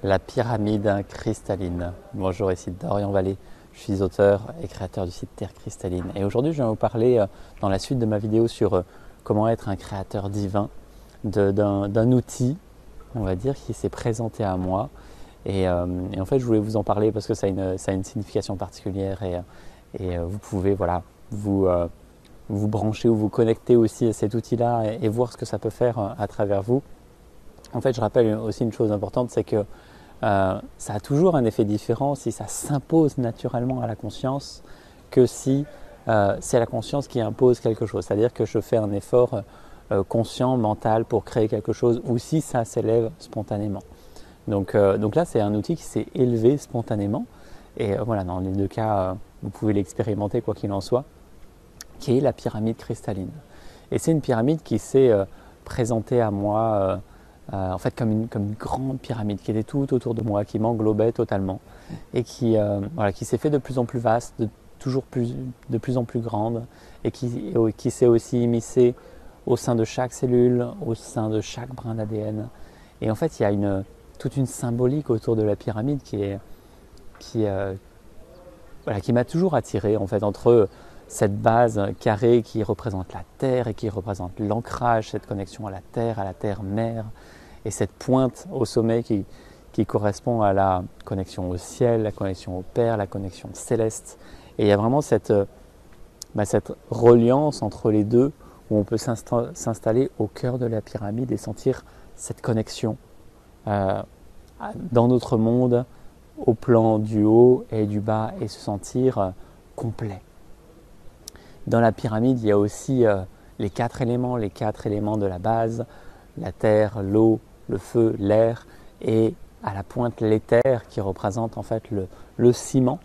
La pyramide cristalline. Bonjour, ici Dorian Vallée. Je suis auteur et créateur du site Terre Cristalline. Et aujourd'hui, je vais vous parler dans la suite de ma vidéo sur comment être un créateur divin d'un outil, on va dire, qui s'est présenté à moi. Et en fait, je voulais vous en parler parce que ça a une signification particulière et vous pouvez vous brancher ou vous connecter aussi à cet outil-là et voir ce que ça peut faire à travers vous. En fait, je rappelle aussi une chose importante, c'est que ça a toujours un effet différent si ça s'impose naturellement à la conscience que si c'est la conscience qui impose quelque chose. C'est-à-dire que je fais un effort conscient, mental pour créer quelque chose ou si ça s'élève spontanément. Donc là, c'est un outil qui s'est élevé spontanément. Et voilà, dans les deux cas, vous pouvez l'expérimenter quoi qu'il en soit, qui est la pyramide cristalline. Et c'est une pyramide qui s'est présentée à moi en fait comme une grande pyramide qui était tout autour de moi, qui m'englobait totalement et qui s'est fait de plus en plus vaste, de plus en plus grande et qui s'est aussi immiscée au sein de chaque cellule, au sein de chaque brin d'ADN. Et en fait, il y a toute une symbolique autour de la pyramide qui m'a toujours attiré en fait, entre cette base carrée qui représente la Terre et qui représente l'ancrage, cette connexion à la Terre mère, et cette pointe au sommet qui correspond à la connexion au ciel, la connexion au Père, la connexion céleste. Et il y a vraiment cette reliance entre les deux où on peut s'installer au cœur de la pyramide et sentir cette connexion dans notre monde, au plan du haut et du bas, et se sentir complet. Dans la pyramide, il y a aussi les quatre éléments de la base, la terre, l'eau, le feu, l'air, et à la pointe l'éther qui représente en fait le ciment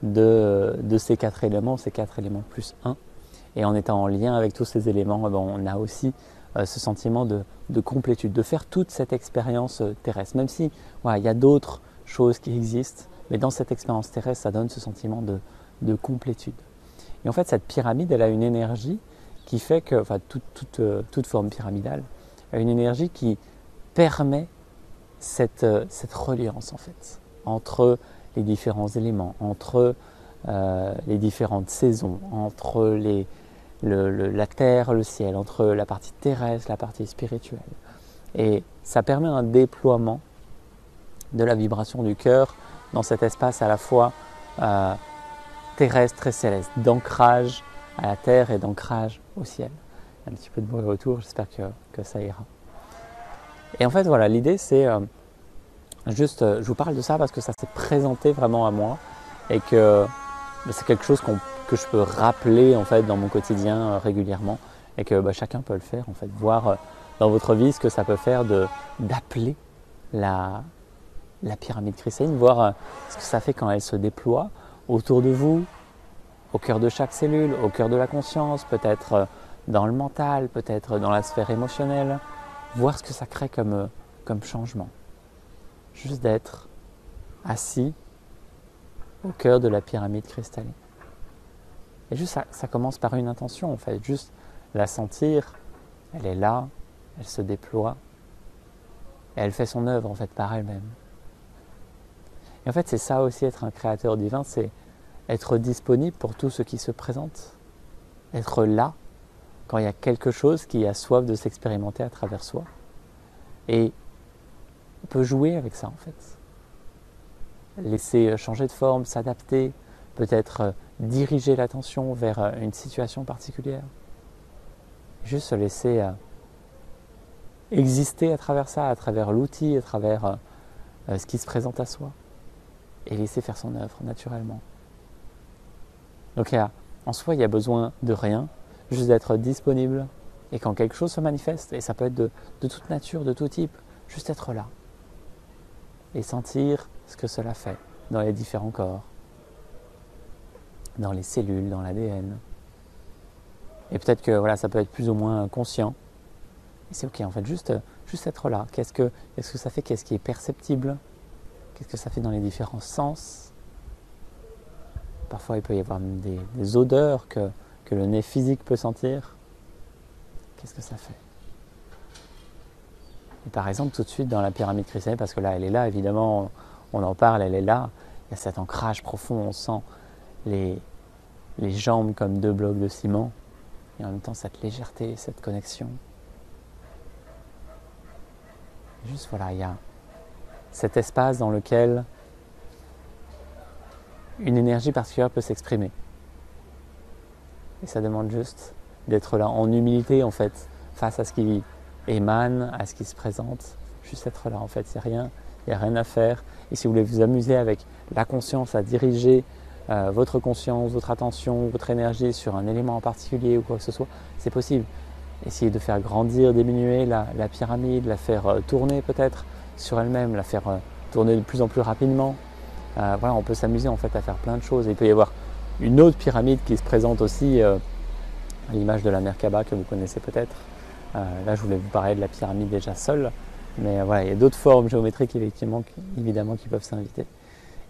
de ces quatre éléments plus un. Et en étant en lien avec tous ces éléments, on a aussi ce sentiment de complétude, de faire toute cette expérience terrestre. Même si il y a d'autres choses qui existent, mais dans cette expérience terrestre, ça donne ce sentiment de complétude. Et en fait, cette pyramide, elle a une énergie qui fait que, toute forme pyramidale, a une énergie qui permet cette reliance en fait, entre les différents éléments, entre les différentes saisons, entre la terre, le ciel, entre la partie terrestre, la partie spirituelle. Et ça permet un déploiement de la vibration du cœur dans cet espace à la fois terrestre et céleste, d'ancrage à la terre et d'ancrage au ciel. Il y a un petit peu de bruit autour, j'espère que ça ira. Et en fait, voilà, l'idée c'est je vous parle de ça parce que ça s'est présenté vraiment à moi et que c'est quelque chose que je peux rappeler en fait dans mon quotidien régulièrement et que chacun peut le faire en fait, voir dans votre vie ce que ça peut faire d'appeler la pyramide cristalline, voir ce que ça fait quand elle se déploie autour de vous, au cœur de chaque cellule, au cœur de la conscience, peut-être dans le mental, peut-être dans la sphère émotionnelle, voir ce que ça crée comme changement. Juste d'être assis au cœur de la pyramide cristalline. Et juste ça commence par une intention en fait, juste la sentir, elle est là, elle se déploie, et elle fait son œuvre en fait par elle-même. Et en fait, c'est ça aussi être un créateur divin, c'est être disponible pour tout ce qui se présente, être là quand il y a quelque chose qui a soif de s'expérimenter à travers soi. Et on peut jouer avec ça en fait. Laisser changer de forme, s'adapter, peut-être diriger l'attention vers une situation particulière. Juste se laisser exister à travers ça, à travers l'outil, à travers ce qui se présente à soi. Et laisser faire son œuvre naturellement. Donc en soi, il n'y a besoin de rien, juste d'être disponible. Et quand quelque chose se manifeste, et ça peut être de toute nature, de tout type, juste être là. Et sentir ce que cela fait dans les différents corps, dans les cellules, dans l'ADN. Et peut-être que ça peut être plus ou moins conscient. Et c'est ok, en fait, juste être là. Qu'est-ce que ça fait? Qu'est-ce qui est perceptible? Qu'est-ce que ça fait dans les différents sens? Parfois, il peut y avoir même des odeurs que le nez physique peut sentir. Qu'est-ce que ça fait? Et par exemple, tout de suite dans la pyramide cristalline, parce que là, elle est là, évidemment, on en parle, elle est là, il y a cet ancrage profond, on sent les jambes comme 2 blocs de ciment, et en même temps cette légèreté, cette connexion. Juste voilà, il y a cet espace dans lequel une énergie particulière peut s'exprimer. Et ça demande juste d'être là en humilité en fait, face à ce qui émane, à ce qui se présente. Juste être là en fait, il n'y a rien à faire. Et si vous voulez vous amuser avec la conscience à diriger votre conscience, votre attention, votre énergie sur un élément en particulier ou quoi que ce soit, c'est possible. Essayez de faire grandir, diminuer la pyramide, la faire tourner peut-être sur elle-même, la faire tourner de plus en plus rapidement. Voilà, on peut s'amuser en fait à faire plein de choses. Et il peut y avoir une autre pyramide qui se présente aussi à l'image de la Merkaba que vous connaissez peut-être. Là, je voulais vous parler de la pyramide déjà seule, mais voilà, il y a d'autres formes géométriques évidemment qui peuvent s'inviter.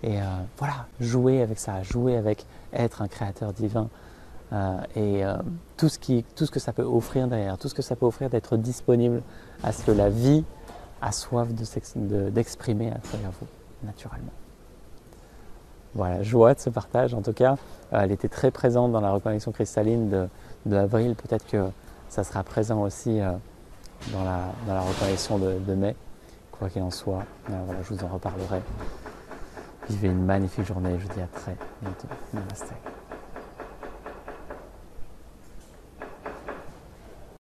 Et voilà, jouer avec ça, jouer avec être un créateur divin et tout ce que ça peut offrir derrière, tout ce que ça peut offrir d'être disponible à ce que la vie a soif d'exprimer à travers vous, naturellement. Voilà, joie de ce partage en tout cas. Elle était très présente dans la reconnexion cristalline de avril. Peut-être que ça sera présent aussi dans la reconnexion de mai. Quoi qu'il en soit, voilà, je vous en reparlerai. Vivez une magnifique journée. Je vous dis à très bientôt. Namaste.